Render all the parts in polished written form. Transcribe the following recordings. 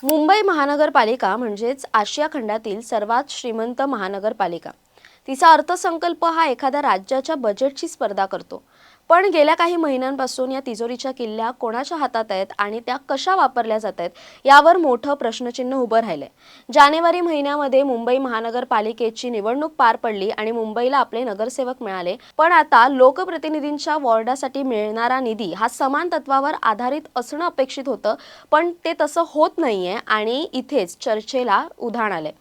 मुंबई महानगरपालिका म्हणजेच आशिया खंडातील सर्वात श्रीमंत महानगरपालिका। तिचा अर्थसंकल्प हा एखाद्या राज्याच्या बजेटची स्पर्धा करतो। पण गेल्या काही महिन्यांपासून या तिजोरीच्या किल्ल्या कोणाच्या हातात आहेत आणि त्या कशा वापरल्या जात आहेत यावर मोठं प्रश्नचिन्ह उभं राहिलंय। जानेवारी महिन्यामध्ये मुंबई महानगरपालिकेची निवडणूक पार पडली आणि मुंबईला आपले नगरसेवक मिळाले। पण आता लोकप्रतिनिधींच्या वॉर्डासाठी मिळणारा निधी हा समान तत्वावर आधारित असणं अपेक्षित होतं, पण ते तसं होत नाहीये आणि इथेच चर्चेला उधाण आलंय।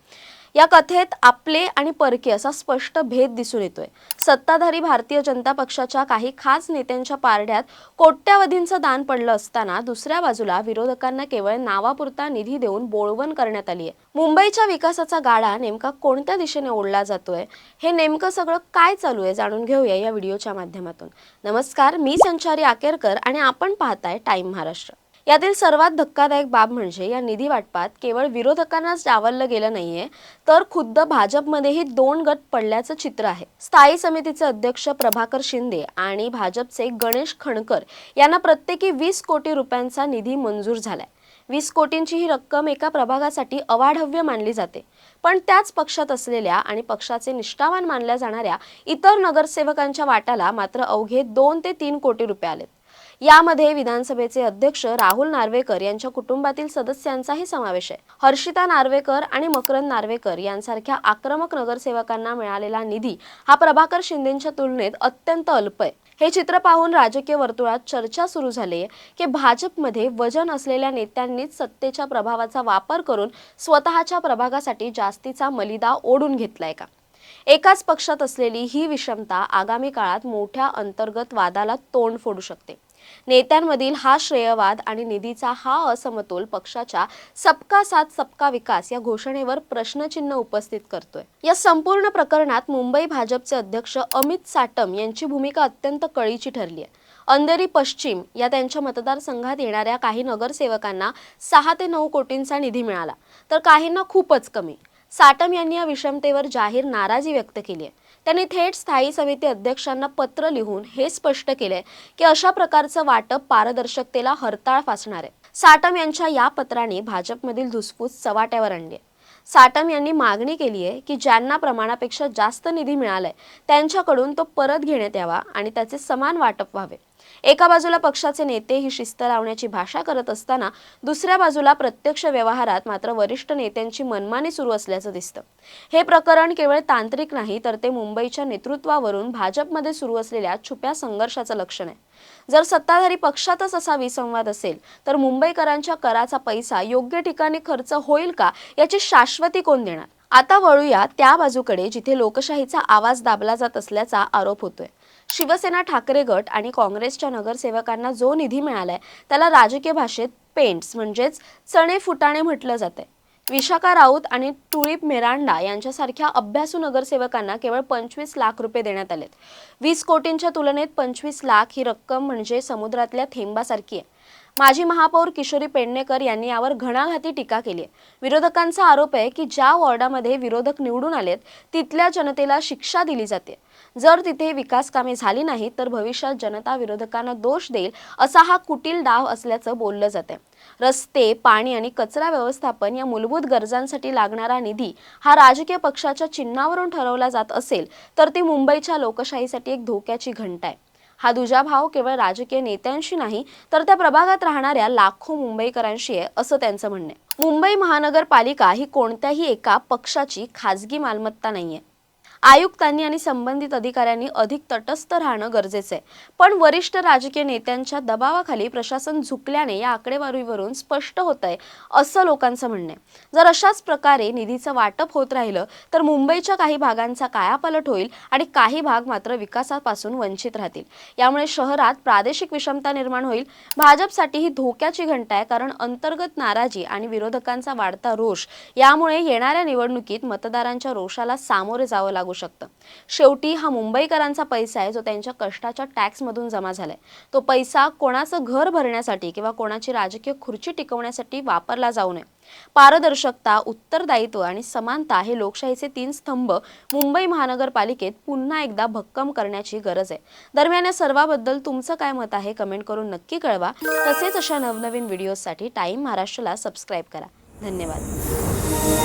या कथेत आपले आणि परके असा स्पष्ट भेद दिसून येतोय। सत्ताधारी भारतीय जनता पक्षाच्या काही खास नेत्यांच्या पारड्यात कोट्यावधींचं दान पडलं असताना दुसऱ्या बाजूला विरोधकांना केवळ नावापुरता निधी देऊन बोळवण करण्यात आली आहे। मुंबईच्या विकासाचा गाडा नेमका कोणत्या दिशेने ओढला जातोय, हे नेमकं सगळं काय चालू आहे जाणून घेऊया या व्हिडिओच्या माध्यमातून। नमस्कार, मी संचारी आकेरकर आणि आपण पाहताय टाइम महाराष्ट्र। यातील सर्वात धक्कादायक बाब म्हणजे या निधी वाटपात केवळ विरोधकांनाच डावललं गेलं नाहीये, तर खुद्द भाजपमध्येही दोन गट पडल्याचं चित्र आहे। स्थायी समितीचे अध्यक्ष प्रभाकर शिंदे आणि भाजपचे गणेश खणकर यांना प्रत्येकी 20 कोटी रुपयांचा निधी मंजूर झालाय। 20 कोटींची ही रक्कम एका प्रभागासाठी अवाढव्य मानली जाते, पण त्याच पक्षात असलेल्या आणि पक्षाचे निष्ठावान मानल्या जाणाऱ्या इतर नगरसेवकांच्या वाट्याला मात्र अवघे 2 ते 3 कोटी रुपये आलेत। यामध्ये विधानसभेचे अध्यक्ष राहुल नार्वेकर यांच्या कुटुंबातील सदस्यांचाही समावेश आहे। हर्षिता नार्वेकर आणि मकरंद नार्वेकर यांसारख्या आक्रमक नगरसेवकांना मिळालेला निधी हा प्रभाकर शिंदेंच्या तुलनेत अत्यंत अल्प आहे। हे चित्र पाहून राजकीय वर्तुळात चर्चा सुरू झाली आहे की भाजपमध्ये वजन असलेल्या नेत्यांनीच सत्तेच्या प्रभावाचा वापर करून स्वतःच्या प्रभागासाठी जास्तीचा मलिदा ओढून घेतलाय का। एकाच पक्षात असलेली ही विषमता आगामी काळात मोठ्या अंतर्गत वादाला तोंड फोडू शकते। नेत्यांमधील हा श्रेयवाद आणि निधीचा हा असमतोल पक्षाच्या सबका साथ सबका विकास या घोषणेवर प्रश्नचिन्ह उपस्थित करतोय। या संपूर्ण प्रकरणात मुंबई भाजपचे अध्यक्ष अमित साटम यांची भूमिका अत्यंत कळीची ठरली आहे। अंधेरी पश्चिम या त्यांच्या मतदारसंघात येणाऱ्या काही नगरसेवकांना 6 ते 9 कोटींचा निधी मिळाला, तर काहींना खूपच कमी। साटम यांनी या विषमतेवर जाहीर नाराजी व्यक्त केली आहे। त्यांनी थेट स्थायी समिती अध्यक्षांना पत्र लिहून हे स्पष्ट केले की अशा प्रकारचं वाटप पारदर्शकतेला हरताळ फासणार आहे। साटम यांच्या या पत्राने भाजपमधील धुसफूस चव्हाट्यावर आणली आहे। साटम यांनी मागणी केली आहे की ज्यांना प्रमाणापेक्षा जास्त निधी मिळालाय त्यांच्याकडून तो परत घेण्यात यावा आणि त्याचे समान वाटप व्हावे। एका बाजूला पक्षाचे नेते ही शिस्त लावण्याची भाषा करत असताना दुसऱ्या बाजूला प्रत्यक्ष व्यवहारात मात्र वरिष्ठ नेत्यांची मनमानी सुरू असल्याचं दिसतं। हे प्रकरण केवळ तांत्रिक नाही, तर ते मुंबईच्या नेतृत्वावरून भाजपमध्ये सुरू असलेल्या छुप्या संघर्षाचं लक्षण आहे। जर सत्ताधारी पक्षातच असा विसंवाद असेल तर मुंबईकरांच्या कराचा पैसा योग्य ठिकाणी खर्च होईल का याची शाश्वती कोण देणार। आता वळूया त्या बाजूकडे जिथे लोकशाहीचा आवाज दाबला जात असल्याचा आरोप होतोय। शिवसेना, ठाकरे गट आणि काँग्रेसच्या नगरसेवकांना जो निधी मिळालाय त्याला राजकीय भाषेत पेंट्स म्हणजेच चणे फुटाणे म्हटलं जातंय। विशाखा राऊत आणि टुलिप मेरांडा यांच्यासारख्या अभ्यासू नगरसेवकांना केवळ 25 लाख रुपये देण्यात आलेत। 20 कोटींच्या तुलनेत 25 लाख ही रक्कम म्हणजे समुद्रातल्या थेंबासारखी आहे। माजी महापौर किशोरी पेडणेकर यांनी यावर घणाघाती टीका केली आहे। विरोधकांचा आरोप आहे की ज्या वॉर्डामध्ये विरोधक निवडून आलेत तिथल्या जनतेला शिक्षा दिली जाते। जर तिथे विकास कामे झाली नाही तर भविष्यात जनता विरोधकांना दोष देईल असा हा कुटील डाव असल्याचं बोललं जाते। रस्ते, पाणी आणि कचरा व्यवस्थापन या मूलभूत गरजांसाठी लागणारा निधी हा राजकीय पक्षाच्या चिन्हावरून ठरवला जात असेल तर ती मुंबईच्या लोकशाहीसाठी एक धोक्याची घंटा आहे। हा दुजाभाव केवळ राजकीय नेत्यांशी नाही, तर त्या प्रभागात राहणाऱ्या लाखो मुंबईकरांशी आहे असं त्यांचं म्हणणं आहे। मुंबई महानगरपालिका ही कोणत्याही एका पक्षाची खाजगी मालमत्ता नाहीये। आयुक्तांनी आणि संबंधित अधिकाऱ्यांनी अधिक तटस्थ राहणं गरजेचं आहे, पण वरिष्ठ राजकीय नेत्यांच्या दबावाखाली प्रशासन झुकल्याने या आकडेवारीवरून स्पष्ट होतंय असं लोकांचं म्हणणं आहे। जर अशाच प्रकारे निधीचं वाटप होत राहिलं तर मुंबईच्या काही भागांचा कायापालट होईल आणि काही भाग मात्र विकासापासून वंचित राहतील। यामुळे शहरात प्रादेशिक विषमता निर्माण होईल। भाजपसाठी ही धोक्याची घंटा आहे, कारण अंतर्गत नाराजी आणि विरोधकांचा वाढता रोष यामुळे येणाऱ्या निवडणुकीत मतदारांच्या रोषाला सामोरे जावं लागू शकतं। शेवटी हा मुंबईकरांचा पैसा आहे जो त्यांच्या कष्टाच्या टॅक्स मधून जमा झालाय। तो पैसा कोणाचं घर भरण्यासाठी किंवा कोणाची राजकीय खुर्ची टिकवण्यासाठी वापरला जाऊ नये। पारदर्शकता, उत्तरदायित्व आणि समानता हे लोकशाहीचे 3 स्तंभ मुंबई महानगरपालिकेत पुन्हा एकदा भक्कम करण्याची गरज आहे। दरम्यान या सर्वाबद्दल तुमचं काय मत आहे कमेंट करून नक्की कळवा। तसेच अशा नवनवीन व्हिडिओसाठी टाइम महाराष्ट्राला सबस्क्राइब करा। धन्यवाद.